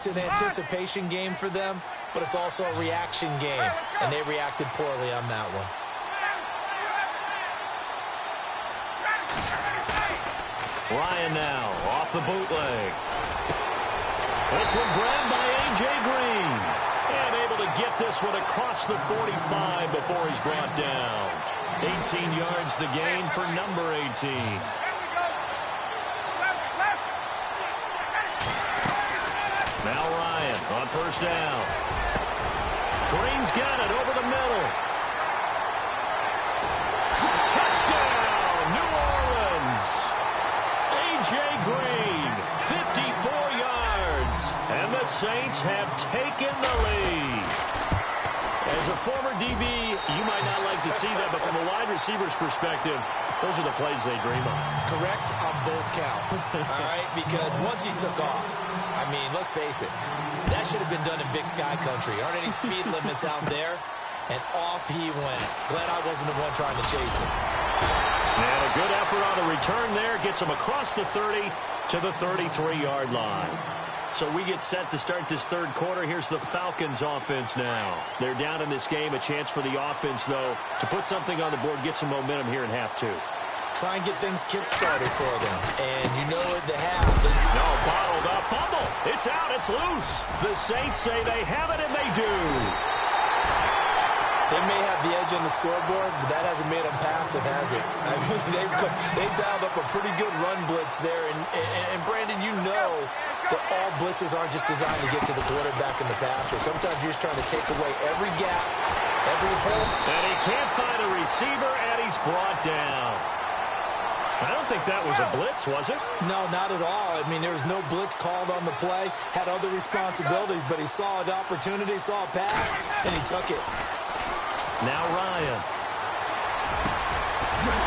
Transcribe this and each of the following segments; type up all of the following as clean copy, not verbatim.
it's an anticipation game for them, but it's also a reaction game, and they reacted poorly on that one. Ryan now off the bootleg. This one grabbed by A.J. Green. And able to get this one across the 45 before he's brought down. 18 yards the gain for number 18. Now Ryan on first down. Green's got it over the middle. Touchdown, New Orleans. A.J. Green, 54 yards. And the Saints have taken the lead. As a former DB, you might not like to see that, but from a wide receiver's perspective, those are the plays they dream of. Correct on both counts, all right? Because once he took off, I mean, let's face it, that should have been done in Big Sky Country. Aren't any speed limits out there? And off he went. Glad I wasn't the one trying to chase him. And a good effort on the return there. Gets him across the 30 to the 33-yard line. So we get set to start this third quarter. Here's the Falcons offense now. They're down in this game. A chance for the offense, though, to put something on the board, get some momentum here in half two. Try and get things kick-started for them. And you know at the half. No, bottled up. Fumble. It's out. It's loose. The Saints say they have it, and they do. They may have the edge on the scoreboard, but that hasn't made them passive, has it? I mean, they've dialed up a pretty good run blitz there. And Brandon, you know that all blitzes aren't just designed to get to the quarterback and the passer. Sometimes you're just trying to take away every gap, every hole. And he can't find a receiver, and he's brought down. I don't think that was a blitz, was it? No, not at all. I mean, there was no blitz called on the play. Had other responsibilities, but he saw an opportunity, saw a pass, and he took it. Now Ryan.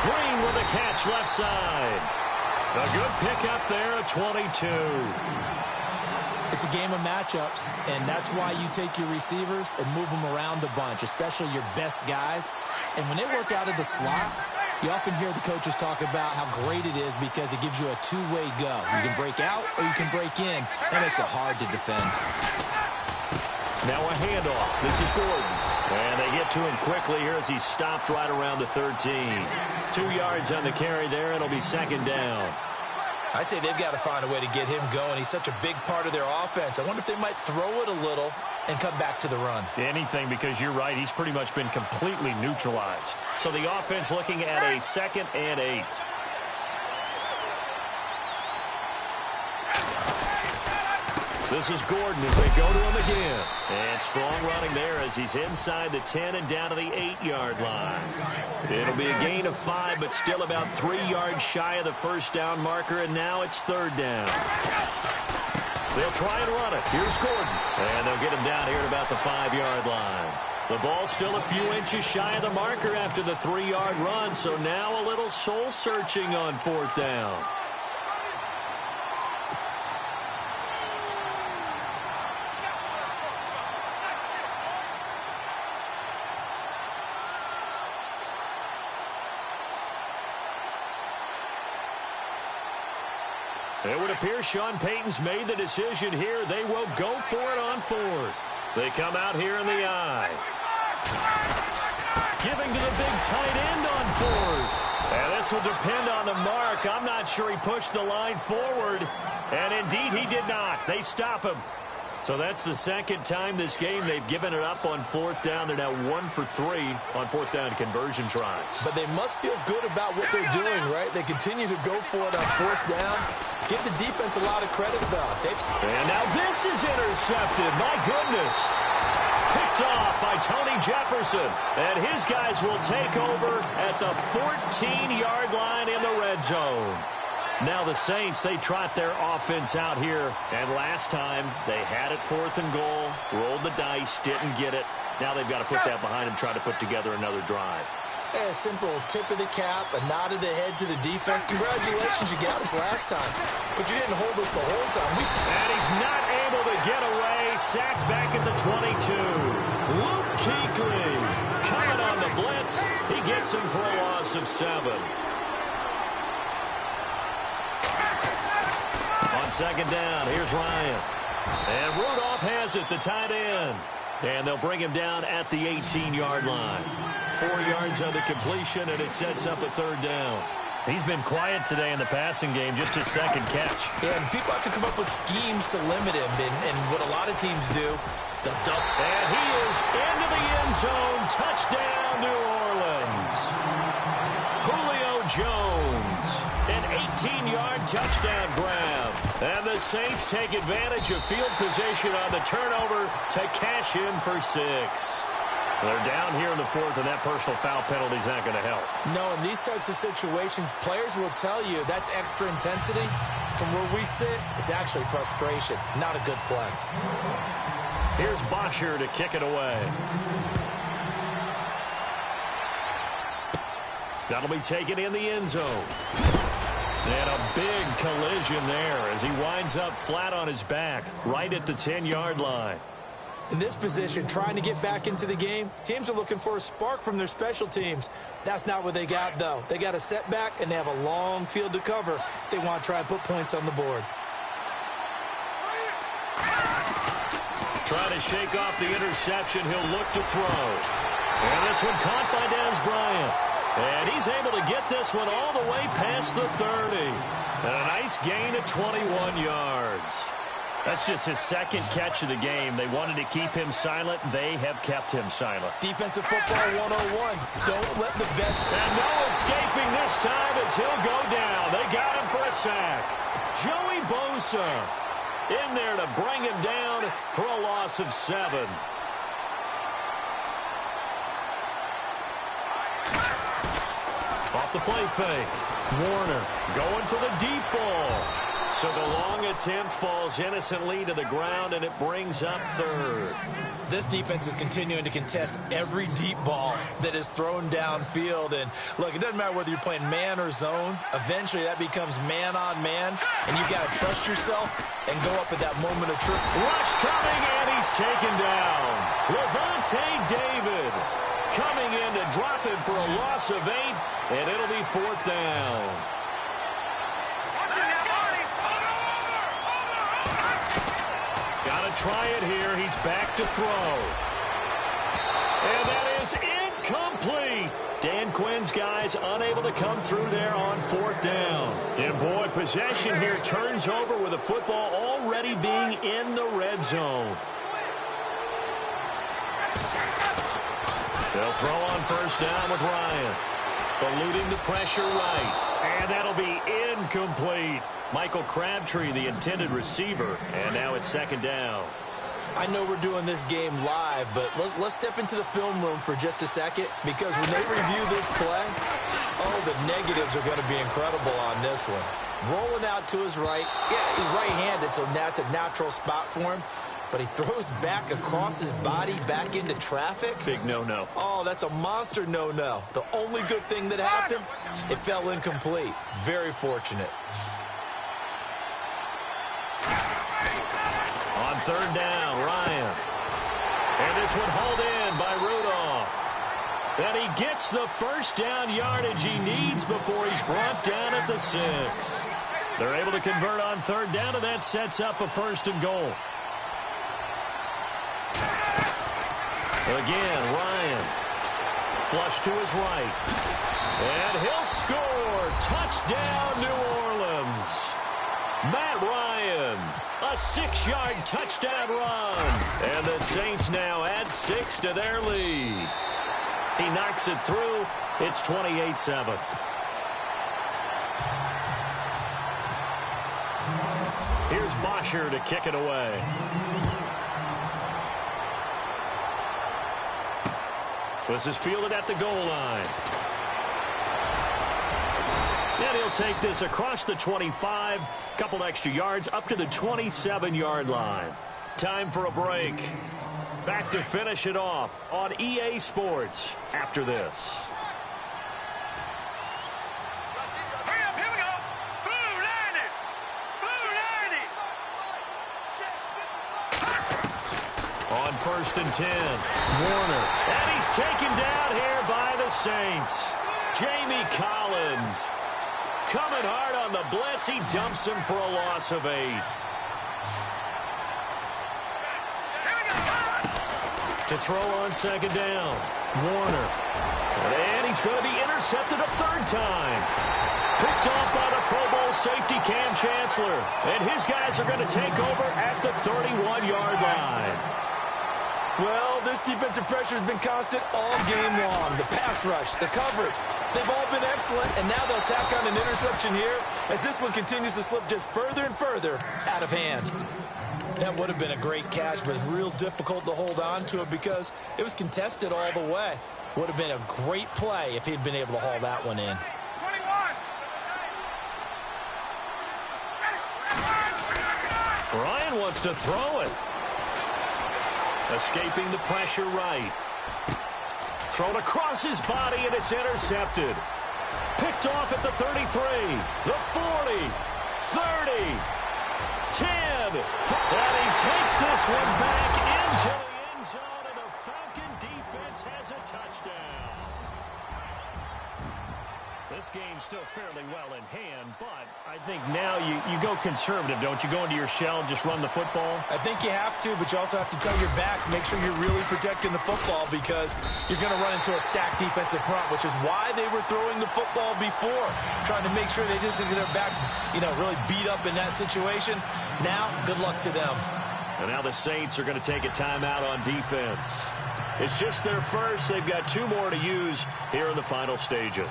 Green with a catch left side. A good pickup there at 22. It's a game of matchups, and that's why you take your receivers and move them around a bunch, especially your best guys. And when they work out of the slot, you often hear the coaches talk about how great it is because it gives you a two-way go. You can break out or you can break in. That makes it hard to defend. Now a handoff. This is Gordon. And they get to him quickly here as he's stopped right around the 13. 2 yards on the carry there. It'll be second down. I'd say they've got to find a way to get him going. He's such a big part of their offense. I wonder if they might throw it a little and come back to the run. Anything, because you're right. He's pretty much been completely neutralized. So the offense looking at a 2nd and 8. This is Gordon as they go to him again. And strong running there as he's inside the 10 and down to the 8-yard line. It'll be a gain of 5, but still about 3 yards shy of the first down marker, and now it's third down. They'll try and run it. Here's Gordon. And they'll get him down here at about the 5-yard line. The ball's still a few inches shy of the marker after the 3-yard run, so now a little soul-searching on fourth down. It would appear Sean Payton's made the decision here. They will go for it on fourth. They come out here in the eye. Giving to the big tight end on fourth. And this will depend on the mark. I'm not sure he pushed the line forward. And indeed, he did not. They stop him. So that's the second time this game they've given it up on fourth down. They're now 1 for 3 on fourth down conversion tries. But they must feel good about what they're doing, right? They continue to go for it on fourth down. Give the defense a lot of credit, though. And now this is intercepted. My goodness. Picked off by Tony Jefferson. And his guys will take over at the 14-yard line in the red zone. Now the Saints, they trot their offense out here. And last time, they had it 4th and goal, rolled the dice, didn't get it. Now they've got to put that behind them, try to put together another drive. A simple tip of the cap, a nod of the head to the defense. Congratulations, you got us last time. But you didn't hold us the whole time. And he's not able to get away. Sacked back at the 22. Luke Kuechly coming on the blitz. He gets him for a loss of 7. On second down, here's Ryan. And does it, the tight end. And they'll bring him down at the 18-yard line. 4 yards on the completion, and it sets up a third down. He's been quiet today in the passing game, just his second catch. Yeah, and people have to come up with schemes to limit him, and what a lot of teams do, they'll dump. And he is into the end zone. Touchdown, New Orleans. Julio Jones, an 18-yard touchdown grab. And the Saints take advantage of field position on the turnover to cash in for 6. They're down here in the fourth, and that personal foul penalty is not going to help. No, in these types of situations, players will tell you that's extra intensity. From where we sit, it's actually frustration, not a good play. Here's Bosher to kick it away. That'll be taken in the end zone. And a big collision there as he winds up flat on his back right at the 10-yard line. In this position, trying to get back into the game, teams are looking for a spark from their special teams. That's not what they got, though. They got a setback, and they have a long field to cover if they want to try and put points on the board. Trying to shake off the interception. He'll look to throw. And this one caught by Dez Bryant. And he's able to get this one all the way past the 30. And a nice gain of 21 yards. That's just his second catch of the game. They wanted to keep him silent. They have kept him silent. Defensive football 101. Don't let the best. And no escaping this time as he'll go down. They got him for a sack. Joey Bosa in there to bring him down for a loss of 7. Off the play fake. Warner going for the deep ball. So the long attempt falls innocently to the ground, and it brings up third. This defense is continuing to contest every deep ball that is thrown downfield. And, look, it doesn't matter whether you're playing man or zone. Eventually, that becomes man-on-man, and you've got to trust yourself and go up at that moment of truth. Rush coming, and he's taken down. Levante David coming in to drop him for a loss of 8, and it'll be 4th down. Got to try it here. He's back to throw. And that is incomplete. Dan Quinn's guys unable to come through there on 4th down. And, boy, possession here turns over with the football already being in the red zone. They'll throw on 1st down with Ryan. Eluding the pressure right. And that'll be incomplete. Michael Crabtree, the intended receiver, and now it's 2nd down. I know we're doing this game live, but let's step into the film room for just a second, because when they review this play, oh, the negatives are going to be incredible on this one. Rolling out to his right. Yeah, he's right-handed, so that's a natural spot for him. But he throws back across his body back into traffic. Big no-no. Oh, that's a monster no-no. The only good thing that happened, it fell incomplete. Very fortunate. On 3rd down, Ryan. And this one hauled in by Rudolph. And he gets the 1st down yardage he needs before he's brought down at the 6. They're able to convert on 3rd down, and that sets up a 1st and goal. Again, Ryan. Flush to his right. And he'll score. Touchdown, New Orleans. Matt Ryan, a 6-yard touchdown run. And the Saints now add 6 to their lead. He knocks it through. It's 28-7. Here's Bosher to kick it away. This is fielded at the goal line. And he'll take this across the 25, couple extra yards up to the 27-yard line. Time for a break. Back to finish it off on EA Sports after this. On 1st and 10, Warner. And he's taken down here by the Saints. Jamie Collins coming hard on the blitz. He dumps him for a loss of 8. To throw on second down. Warner. And he's going to be intercepted a third time. Picked off by the Pro Bowl safety Cam Chancellor. And his guys are going to take over at the 31-yard line. Well, this defensive pressure has been constant all game long. The pass rush, the coverage, they've all been excellent, and now they'll tack on an interception here as this one continues to slip just further and further out of hand. That would have been a great catch, but it's real difficult to hold on to it because it was contested all the way. Would have been a great play if he'd been able to haul that one in. 21. Ryan wants to throw it. Escaping the pressure right. Thrown across his body, and it's intercepted. Picked off at the 33, the 40, 30, 10. And he takes this one back into the end zone, and the Falcon defense has a touchdown. This game's still fairly well in hand, but I think now you go conservative, don't you? Go into your shell and just run the football? I think you have to, but you also have to tell your backs, make sure you're really protecting the football because you're going to run into a stacked defensive front, which is why they were throwing the football before, trying to make sure they just get their backs, really beat up in that situation. Now, good luck to them. And now the Saints are going to take a timeout on defense. It's just their first. They've got 2 more to use here in the final stages.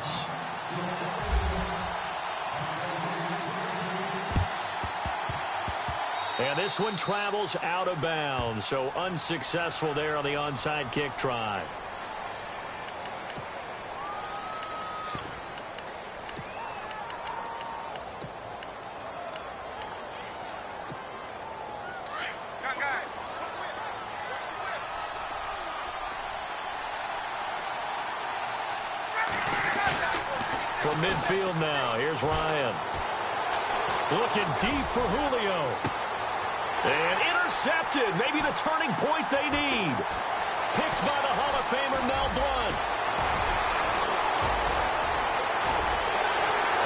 And this one travels out of bounds, so unsuccessful there on the onside kick try. From midfield now, here's Ryan. Looking deep for Julio. And intercepted. Maybe the turning point they need. Picked by the Hall of Famer Mel Blount.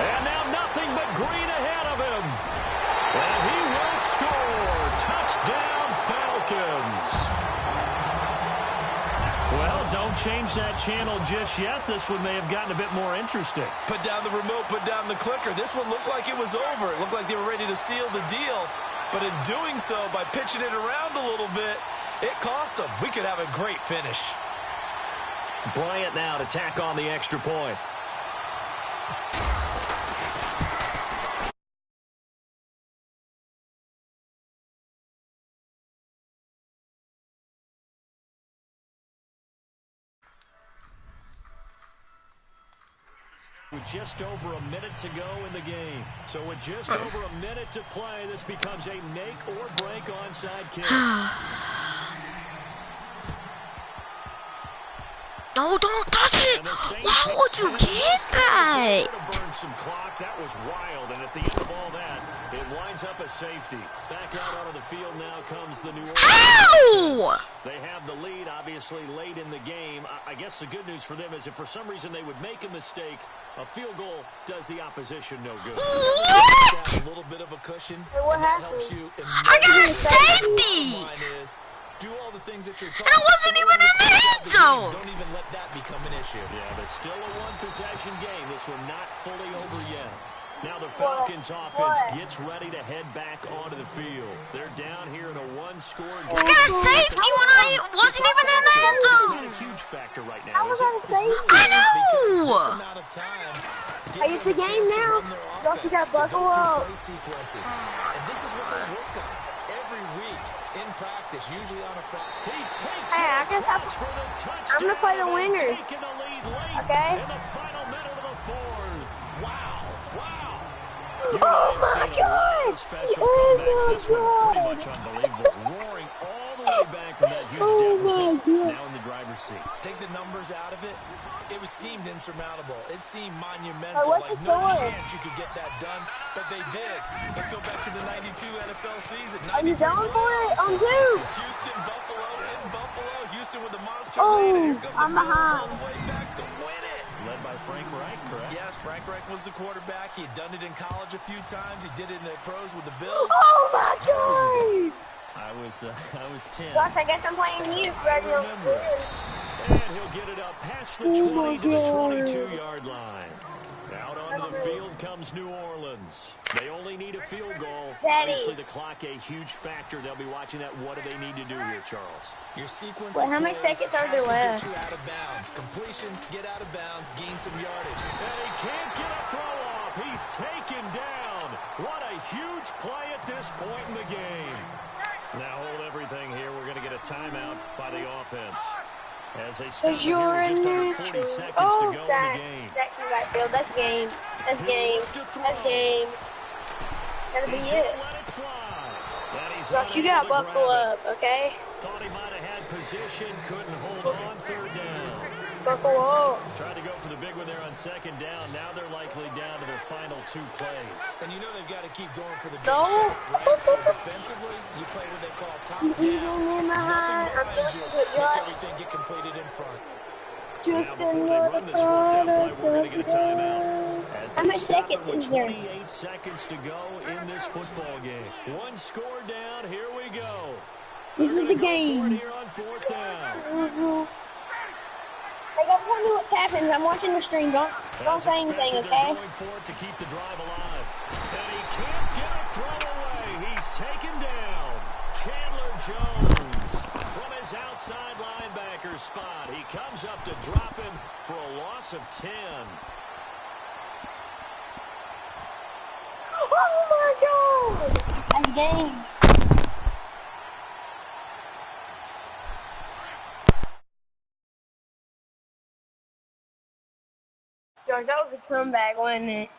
And now nothing but green ahead of him. And he will score. Touchdown, Falcons. Well, don't change that channel just yet. This one may have gotten a bit more interesting. Put down the remote, put down the clicker. This one looked like it was over. It looked like they were ready to seal the deal. But in doing so, by pitching it around a little bit, it cost them. We could have a great finish. Bryant now to tack on the extra point. With just over a minute to go in the game. So with just over a minute to play, this becomes a make or break onside kick. No, don't touch it! Why would you hit that? Burn some clock. That was wild. And at the end of all that, it winds up a safety. Back out onto the field now comes the New Orleans. Ow! They have the lead, obviously, late in the game. I guess the good news for them is if for some reason they would make a mistake, a field goal does the opposition no good. What? A little bit of a cushion. What happened? Helps you. I got a safety! Do all the things that you're And I wasn't even in the end zone! Don't even let that become an issue. Yeah, but still a one-possession game. This one not fully over yet. Now the Falcons offense gets ready to head back onto the field. They're down here in a one-score game. I got a safety when I wasn't even in the end It's zone! not a huge factor right now, How was is I it? safe? I know! Are you the game now? Don't you got Buffalo? And this is what they work on every week in practice, usually on a Friday. He takes Hey, I guess for the touchdown. I'm gonna play the winners. Taking the lead late Okay? in the final minute of the fourth. Wow. Oh my God! Special Oh comebacks. my This one pretty God! much unbelievable. Roaring all the way back from that huge Oh my deficit. God! Now in the driver's seat. Take the numbers out of it. It seemed insurmountable. It seemed monumental. Hey, what's like the no score? chance you could get that done, but they did. Let's go back to the 92 NFL season. Are you 93 done for it? I'm Bills. due. Houston, Buffalo, in Buffalo. Houston with the monster Oh, lead. And here come I'm the Bills all behind. the way back to win it. Led by Frank Reich, correct? Yes, Frank Reich was the quarterback. He had done it in college a few times. He did it in the pros with the Bills. Oh my God! I was 10. Gosh, I guess I'm playing you, Reginald. And he'll get it up past the 20 to the 22-yard line. Out onto the field comes New Orleans. They only need a field goal. Daddy. Obviously, the clock a huge factor. They'll be watching that. What do they need to do here, Charles? Your sequence Wait, of how many plays seconds are has there to left? get you out of bounds. Completions, get out of bounds, gain some yardage. And he can't get a throw off. He's taken down. What a huge play at this point in the game. Now hold everything here. We're going to get a timeout by the offense. As they stop here with just under 40 seconds to go in the game. That's game. That's game. That's game. That'll be it. Josh, you gotta buckle up, okay? Thought he might have had position, couldn't hold on, third down. Buckle up. Tried to go for the big one there on second down. Now they're likely down to their final 2 plays. And you know they've got to keep going for the big No. shot, right? So defensively, you play what they call top down. Nothing behind you. Make everything get completed in front. Just Now before they run this fourth down play, we're going to get a timeout. As How they many stop it seconds with is there? 28 seconds to go in this football game. 1 score down. Here we go. This is the game. Here on 4th down. Hey, don't tell me what's happening. I'm watching the stream. Don't say anything, okay? Going for it to keep the drive alive. And he can't get a throw away. He's taken down. Chandler Jones from his outside linebacker spot. He comes up to drop him for a loss of 10. Oh my God! That's game. George, that was a comeback, wasn't it?